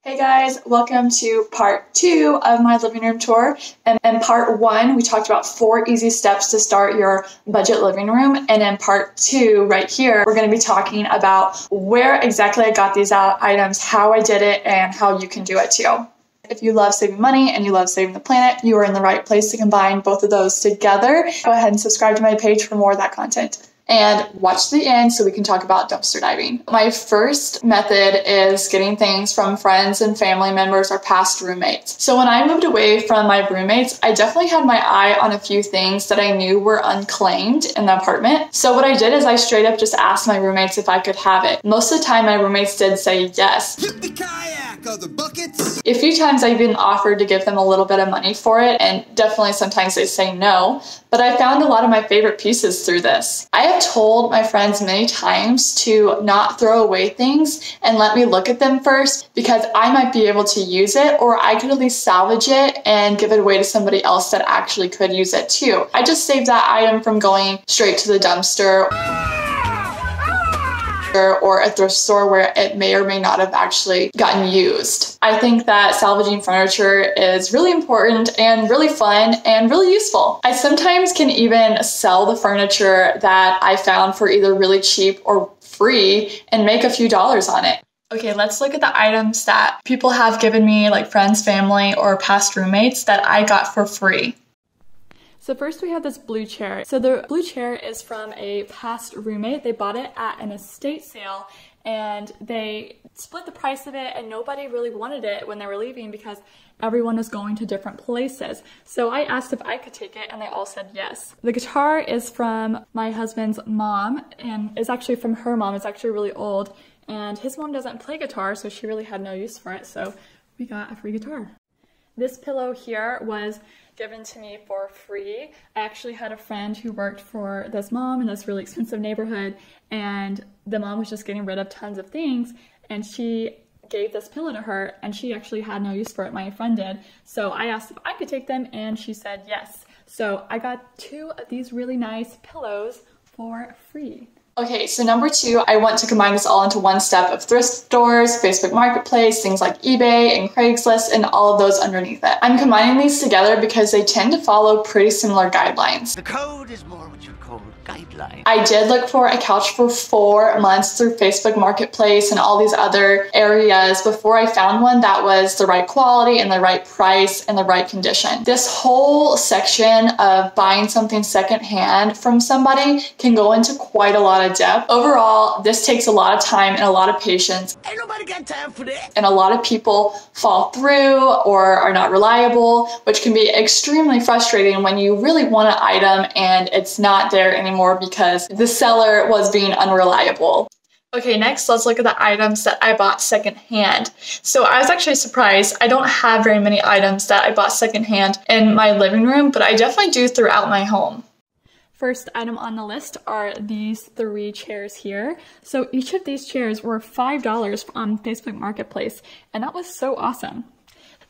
Hey guys, welcome to part 2 of my living room tour. And in part 1, we talked about 4 easy steps to start your budget living room. And in part 2, right here, we're going to be talking about where exactly I got these items, how I did it, and how you can do it too. If you love saving money and you love saving the planet, you are in the right place to combine both of those together. Go ahead and subscribe to my page for more of that content. And watch to the end so we can talk about dumpster diving. My first method is getting things from friends and family members or past roommates. So when I moved away from my roommates, I definitely had my eye on a few things that I knew were unclaimed in the apartment. So what I did is I straight up just asked my roommates if I could have it. Most of the time my roommates did say yes. The kayak or the buckets. A few times I've been offered to give them a little bit of money for it, and definitely sometimes they say no. But I found a lot of my favorite pieces through this. I have told my friends many times to not throw away things and let me look at them first because I might be able to use it, or I could at least salvage it and give it away to somebody else that actually could use it too. I just saved that item from going straight to the dumpster or a thrift store where it may or may not have actually gotten used. I think that salvaging furniture is really important and really fun and really useful. I sometimes can even sell the furniture that I found for either really cheap or free and make a few dollars on it. Okay, let's look at the items that people have given me, like friends, family, or past roommates that I got for free. So first we have this blue chair. So the blue chair is from a past roommate. They bought it at an estate sale and they split the price of it, and nobody really wanted it when they were leaving because everyone was going to different places. So I asked if I could take it and they all said yes. The guitar is from my husband's mom and it's actually from her mom. It's actually really old and his mom doesn't play guitar, so she really had no use for it. So we got a free guitar. This pillow here was given to me for free. I actually had a friend who worked for this mom in this really expensive neighborhood, and the mom was just getting rid of tons of things, and she gave this pillow to her, and she actually had no use for it. My friend did. So I asked if I could take them, and she said yes. So I got 2 of these really nice pillows for free. Okay, so number 2, I want to combine this all into one step of thrift stores, Facebook Marketplace, things like eBay and Craigslist, and all of those underneath it. I'm combining these together because they tend to follow pretty similar guidelines. The code is more what you call guideline. I did look for a couch for 4 months through Facebook Marketplace and all these other areas before I found one that was the right quality and the right price and the right condition. This whole section of buying something secondhand from somebody can go into quite a lot of depth. Overall, this takes a lot of time and a lot of patience. Ain't nobody got time for that. And a lot of people fall through or are not reliable, which can be extremely frustrating when you really want an item and it's not there anymore because the seller was being unreliable. Okay, next let's look at the items that I bought secondhand. So I was actually surprised. I don't have very many items that I bought secondhand in my living room, but I definitely do throughout my home. First item on the list are these 3 chairs here. So each of these chairs were $5 on Facebook Marketplace, and that was so awesome.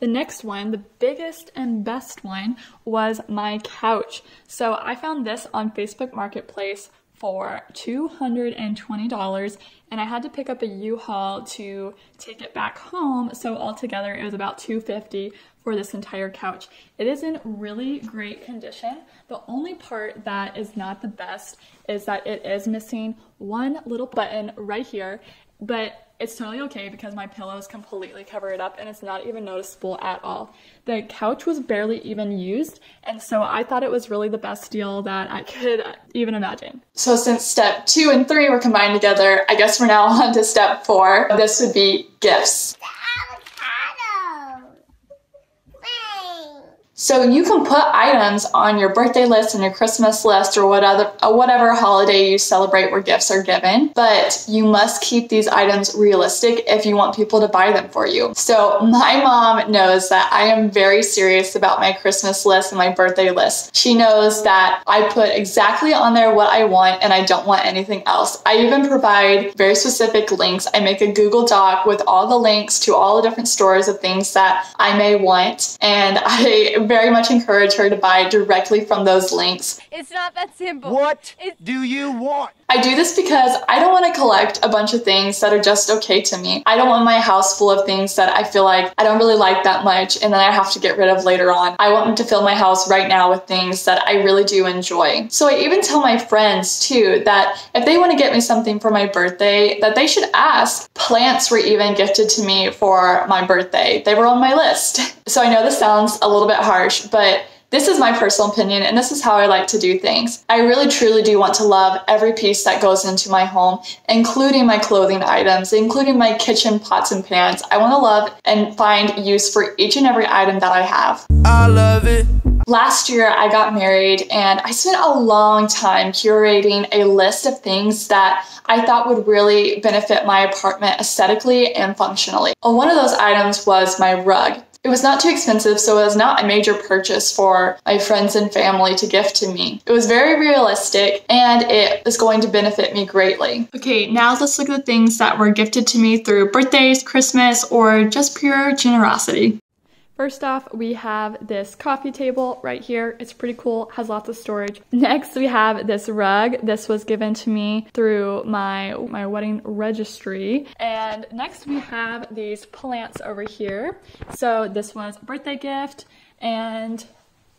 The next one, the biggest and best one, was my couch. So I found this on Facebook Marketplace for $220, and I had to pick up a U-Haul to take it back home. So altogether it was about $250 for this entire couch. It is in really great condition. The only part that is not the best is that it is missing one little button right here, but it's totally okay because my pillows completely cover it up and it's not even noticeable at all. The couch was barely even used, and so I thought it was really the best deal that I could even imagine. So since step 2 and 3 were combined together, I guess we're now on to step 4. This would be gifts. So you can put items on your birthday list and your Christmas list or whatever holiday you celebrate where gifts are given, but you must keep these items realistic if you want people to buy them for you. So my mom knows that I am very serious about my Christmas list and my birthday list. She knows that I put exactly on there what I want and I don't want anything else. I even provide very specific links. I make a Google Doc with all the links to all the different stores of things that I may want, and I very much encourage her to buy directly from those links. It's not that simple. What do you want? I do this because I don't want to collect a bunch of things that are just okay to me. I don't want my house full of things that I feel like I don't really like that much and then I have to get rid of later on. I want to fill my house right now with things that I really do enjoy. So I even tell my friends too that if they want to get me something for my birthday, that they should ask. Plants were even gifted to me for my birthday. They were on my list. So I know this sounds a little bit harsh, but this is my personal opinion, and this is how I like to do things. I really truly do want to love every piece that goes into my home, including my clothing items, including my kitchen pots and pans. I want to love and find use for each and every item that I have. I love it. Last year, I got married, and I spent a long time curating a list of things that I thought would really benefit my apartment aesthetically and functionally. Well, one of those items was my rug. It was not too expensive, so it was not a major purchase for my friends and family to gift to me. It was very realistic, and it is going to benefit me greatly. Okay, now let's look at the things that were gifted to me through birthdays, Christmas, or just pure generosity. First off, we have this coffee table right here. It's pretty cool, has lots of storage. Next, we have this rug. This was given to me through my wedding registry. And next we have these plants over here. So this was a birthday gift, and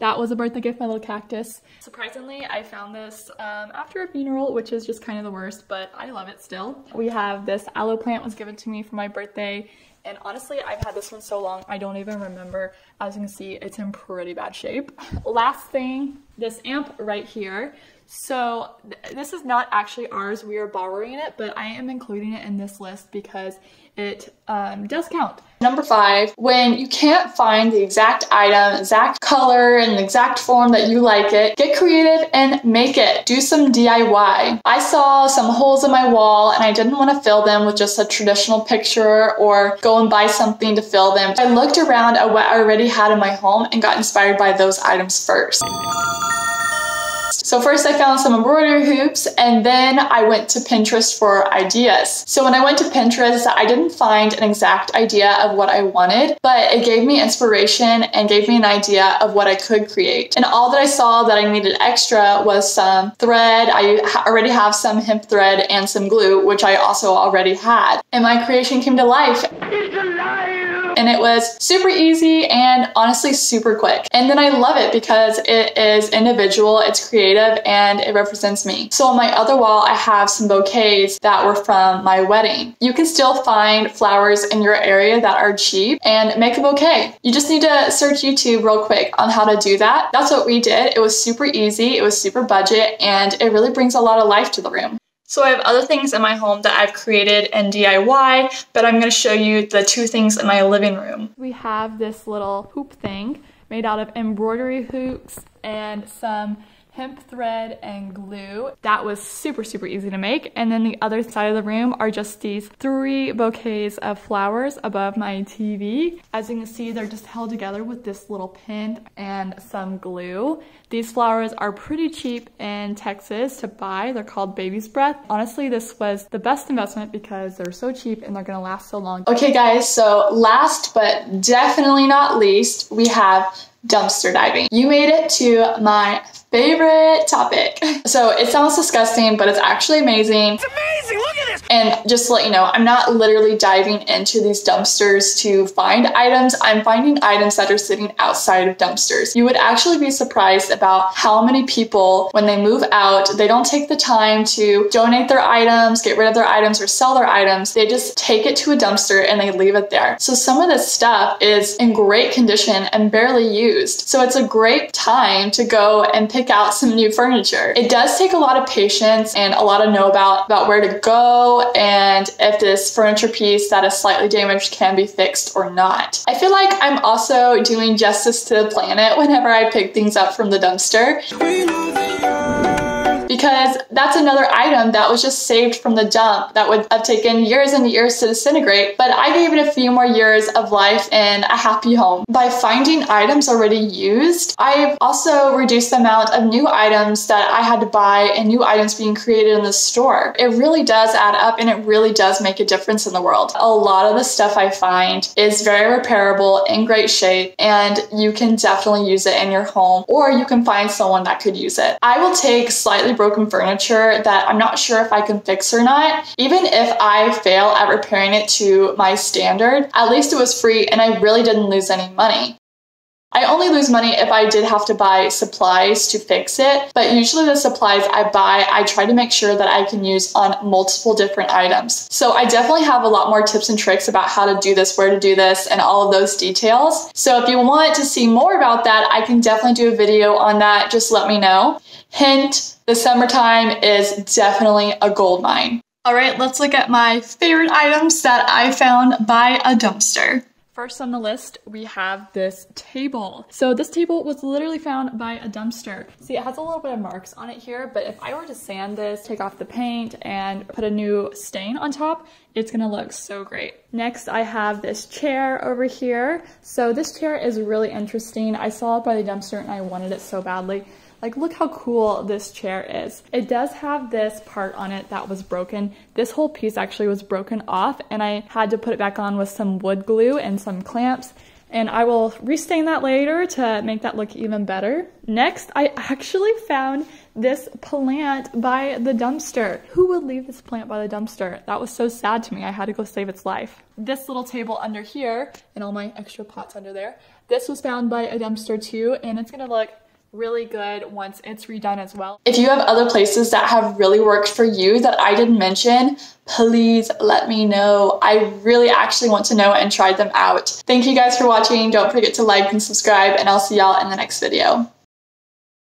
that was a birthday gift, my little cactus. Surprisingly, I found this after a funeral, which is just kind of the worst, but I love it still. We have this aloe plant was given to me for my birthday. And honestly, I've had this one so long, I don't even remember. As you can see, it's in pretty bad shape. Last thing, this amp right here. So this is not actually ours, we are borrowing it, but I am including it in this list because it does count. Number 5, when you can't find the exact item, exact color, and the exact form that you like it, get creative and make it. Do some DIY. I saw some holes in my wall and I didn't want to fill them with just a traditional picture or go and buy something to fill them. I looked around at what I already had in my home and got inspired by those items first. So first I found some embroidery hoops, and then I went to Pinterest for ideas. So when I went to Pinterest, I didn't find an exact idea of what I wanted, but it gave me inspiration and gave me an idea of what I could create. And all that I saw that I needed extra was some thread. I already have some hemp thread and some glue, which I also already had. And my creation came to life. It's alive! And it was super easy and honestly super quick. And then I love it because it is individual, it's creative, and it represents me. So on my other wall, I have some bouquets that were from my wedding. You can still find flowers in your area that are cheap and make a bouquet. You just need to search YouTube real quick on how to do that. That's what we did. It was super easy, it was super budget, and it really brings a lot of life to the room. So I have other things in my home that I've created in DIY, but I'm going to show you the 2 things in my living room. We have this little hoop thing made out of embroidery hoops and some hemp thread and glue. That was super easy to make. And then the other side of the room are just these 3 bouquets of flowers above my TV. As you can see, they're just held together with this little pin and some glue. These flowers are pretty cheap in Texas to buy. They're called Baby's Breath. Honestly, this was the best investment because they're so cheap and they're gonna last so long. Okay guys, so last but definitely not least, we have dumpster diving. You made it to my favorite topic. So it sounds disgusting, but it's actually amazing. It's amazing, look at this! And just to let you know, I'm not literally diving into these dumpsters to find items. I'm finding items that are sitting outside of dumpsters. You would actually be surprised about how many people, when they move out, they don't take the time to donate their items, get rid of their items, or sell their items. They just take it to a dumpster and they leave it there. So some of this stuff is in great condition and barely used. So it's a great time to go and pick out some new furniture. It does take a lot of patience and a lot to know about where to go and if this furniture piece that is slightly damaged can be fixed or not. I feel like I'm also doing justice to the planet whenever I pick things up from the dumpster, because that's another item that was just saved from the dump that would have taken years and years to disintegrate, but I gave it a few more years of life in a happy home. By finding items already used, I've also reduced the amount of new items that I had to buy and new items being created in the store. It really does add up, and it really does make a difference in the world. A lot of the stuff I find is very repairable, in great shape, and you can definitely use it in your home, or you can find someone that could use it. I will take slightly broken furniture that I'm not sure if I can fix or not. Even if I fail at repairing it to my standard, at least it was free and I really didn't lose any money. I only lose money if I did have to buy supplies to fix it, but usually the supplies I buy, I try to make sure that I can use on multiple different items. So I definitely have a lot more tips and tricks about how to do this, where to do this, and all of those details. So if you want to see more about that, I can definitely do a video on that. Just let me know. Hint, the summertime is definitely a gold mine. All right, let's look at my favorite items that I found by a dumpster. First on the list, we have this table. So this table was literally found by a dumpster. See, it has a little bit of marks on it here, but if I were to sand this, take off the paint, and put a new stain on top, it's gonna look so great. Next, I have this chair over here. So this chair is really interesting. I saw it by the dumpster and I wanted it so badly. Like, look how cool this chair is. It does have this part on it that was broken. This whole piece actually was broken off, and I had to put it back on with some wood glue and some clamps, and I will restain that later to make that look even better. Next, I actually found this plant by the dumpster. Who would leave this plant by the dumpster? That was so sad to me. I had to go save its life. This little table under here, and all my extra pots under there, this was found by a dumpster too, and it's gonna look really good once it's redone as well. If you have other places that have really worked for you that I didn't mention, please let me know. I really actually want to know and try them out. Thank you guys for watching. Don't forget to like and subscribe, and I'll see y'all in the next video.